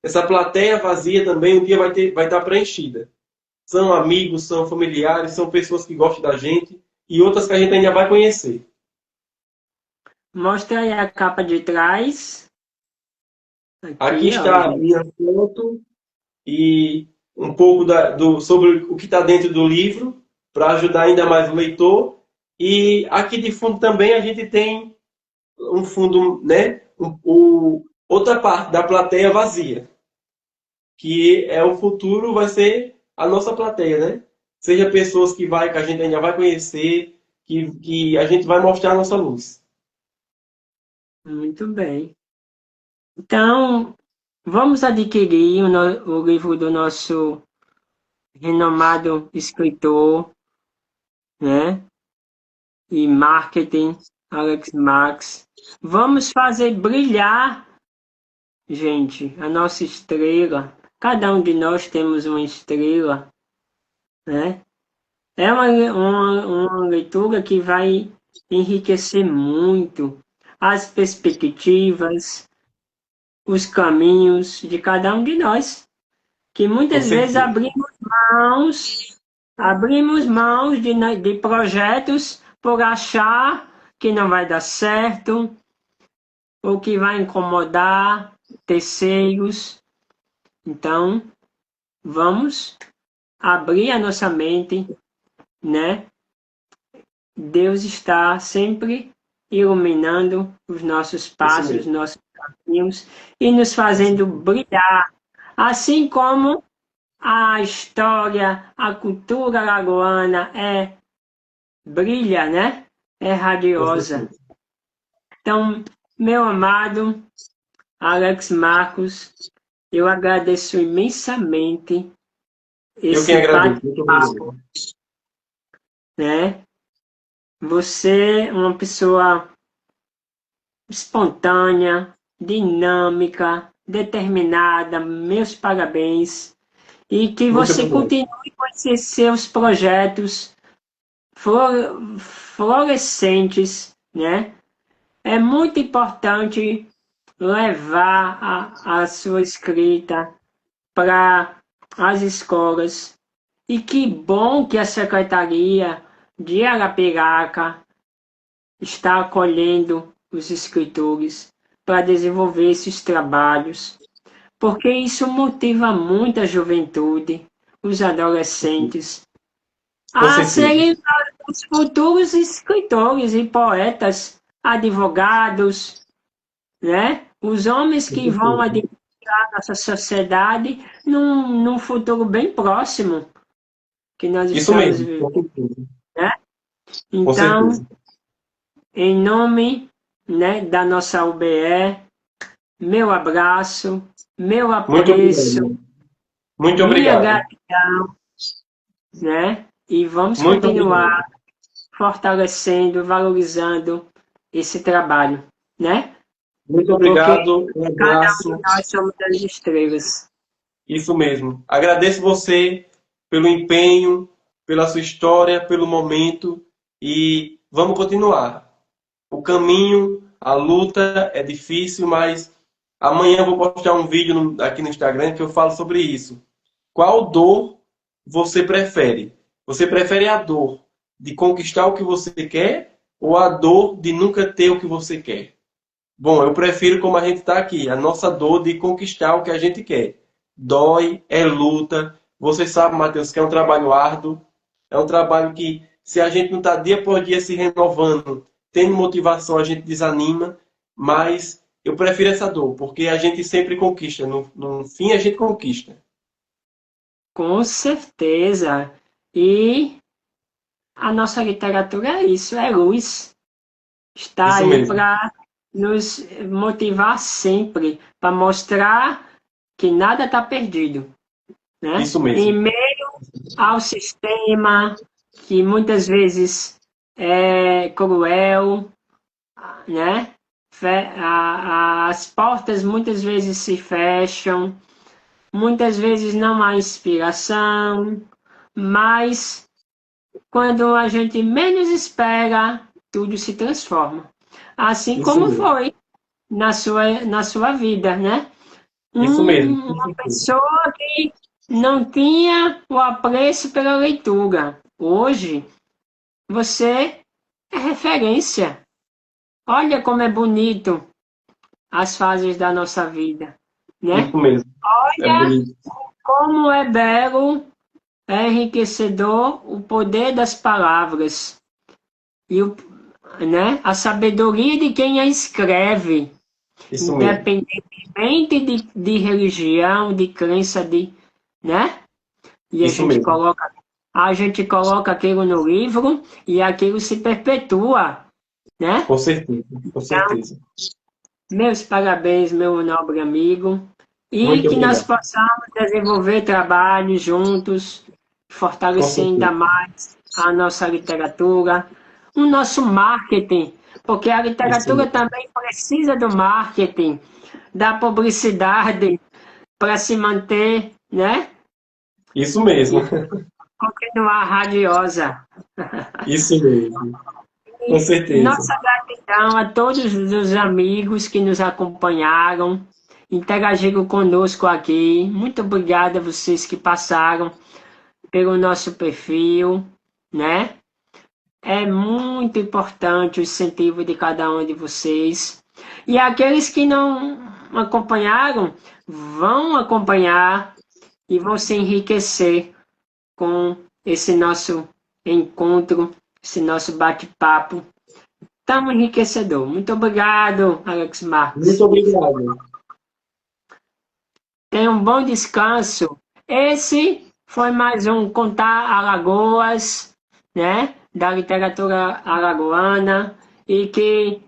essa plateia vazia também um dia vai estar preenchida. São amigos, são familiares, são pessoas que gostam da gente e outras que a gente ainda vai conhecer. Mostra aí a capa de trás. Aqui Aqui, ó, está a gente. minha foto e um pouco sobre o que está dentro do livro, para ajudar ainda mais o leitor. E aqui de fundo também a gente tem um fundo, né? Outra parte da plateia vazia, que é o futuro, vai ser a nossa plateia, né? Seja pessoas que a gente ainda vai conhecer, que a gente vai mostrar a nossa luz. Muito bem. Então, vamos adquirir o livro do nosso renomado escritor, né? E marketing, Alex Marx. Vamos fazer brilhar, gente, a nossa estrela. Cada um de nós temos uma estrela, né? É uma leitura que vai enriquecer muito as perspectivas, os caminhos de cada um de nós, que Com muitas vezes certeza. abrimos mãos de projetos por achar que não vai dar certo ou que vai incomodar terceiros. Então, vamos abrir a nossa mente, né? Deus está sempre iluminando os nossos Isso passos, mesmo. nossos caminhos e nos fazendo brilhar, assim como a história, a cultura lagoana brilha, né? É Com radiosa. certeza. Então, meu amado Alex Marcos, eu agradeço imensamente Eu quem esse agradeço. Muito bate-papo, obrigado. né? Você é uma pessoa espontânea, dinâmica, determinada, meus parabéns. E que Muito você obrigado. continue com esses seus projetos florescentes, né? É muito importante levar a sua escrita para as escolas. E que bom que a Secretaria de Arapiraca está acolhendo os escritores para desenvolver esses trabalhos, porque isso motiva muito a juventude, os adolescentes, Com a certeza. serem os futuros escritores e poetas, advogados, né? Os homens Com que vão certeza. administrar nossa sociedade num futuro bem próximo que nós Isso estamos mesmo. vivendo, Com certeza. né? Com Então, certeza. em nome, né, da nossa UBE, meu abraço, meu Muito apreço, obrigado. Muito minha obrigado. gratidão, né? E vamos Muito continuar obrigado. fortalecendo, valorizando esse trabalho, né? Muito Porque obrigado. Um cada um de abraço. nós somos as estrelas. Isso mesmo. Agradeço você pelo empenho, pela sua história, pelo momento e vamos continuar. O caminho, a luta é difícil, mas amanhã eu vou postar um vídeo aqui no Instagram que eu falo sobre isso. Qual dor você prefere? Você prefere a dor de conquistar o que você quer ou a dor de nunca ter o que você quer? Bom, eu prefiro como a gente está aqui, a nossa dor de conquistar o que a gente quer. Dói, é luta. Você sabe, Matheus, que é um trabalho árduo, é um trabalho que, se a gente não está dia por dia se renovando, tendo motivação, a gente desanima, mas eu prefiro essa dor, porque a gente sempre conquista. No fim, a gente conquista. Com certeza. E a nossa literatura é isso, é luz. Está Isso aí mesmo. para nos motivar sempre, para mostrar que nada está perdido, né? Isso Em mesmo. meio ao sistema que muitas vezes é cruel, né? As portas muitas vezes se fecham, muitas vezes não há inspiração, mas quando a gente menos espera, tudo se transforma. Assim Isso como mesmo. foi na sua vida, né? Isso mesmo. Com Uma certeza. pessoa que não tinha o apreço pela leitura. Hoje, você é referência. Olha como é bonito as fases da nossa vida, né? Isso mesmo. É Olha bonito. como é belo, é enriquecedor o poder das palavras e né, a sabedoria de quem a escreve, Isso mesmo. independentemente de religião, de crença, né? E Isso mesmo. a gente coloca aquilo no livro e aquilo se perpetua, né? Com certeza. Com certeza. Meus parabéns, meu nobre amigo, e Muito que nós obrigado. possamos desenvolver trabalhos juntos, Com fortalecer ainda certeza. mais a nossa literatura, o nosso marketing, porque a Isso literatura mesmo. também precisa do marketing, da publicidade para se manter, né? Isso mesmo. E continuar radiosa. Isso mesmo. Com certeza. Nossa gratidão a todos os amigos que nos acompanharam, interagiram conosco aqui. Muito obrigado a vocês que passaram pelo nosso perfil, né? É muito importante o incentivo de cada um de vocês. E aqueles que não acompanharam, vão acompanhar e vão se enriquecer com esse nosso encontro, esse nosso bate-papo tão enriquecedor. Muito obrigado, Alex Marques. Muito obrigado. Tenha um bom descanso. Esse foi mais um Contar Alagoas, né? Da literatura alagoana, e que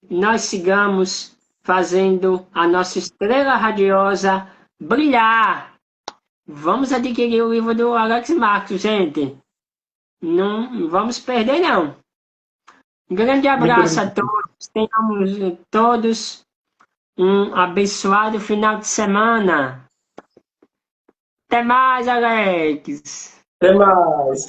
nós sigamos fazendo a nossa estrela radiosa brilhar. Vamos adquirir o livro do Alex Marques, gente. Não vamos perder, não. Um grande Muito abraço a obrigado. todos. Tenhamos todos um abençoado final de semana. Até mais, Alex. Até mais.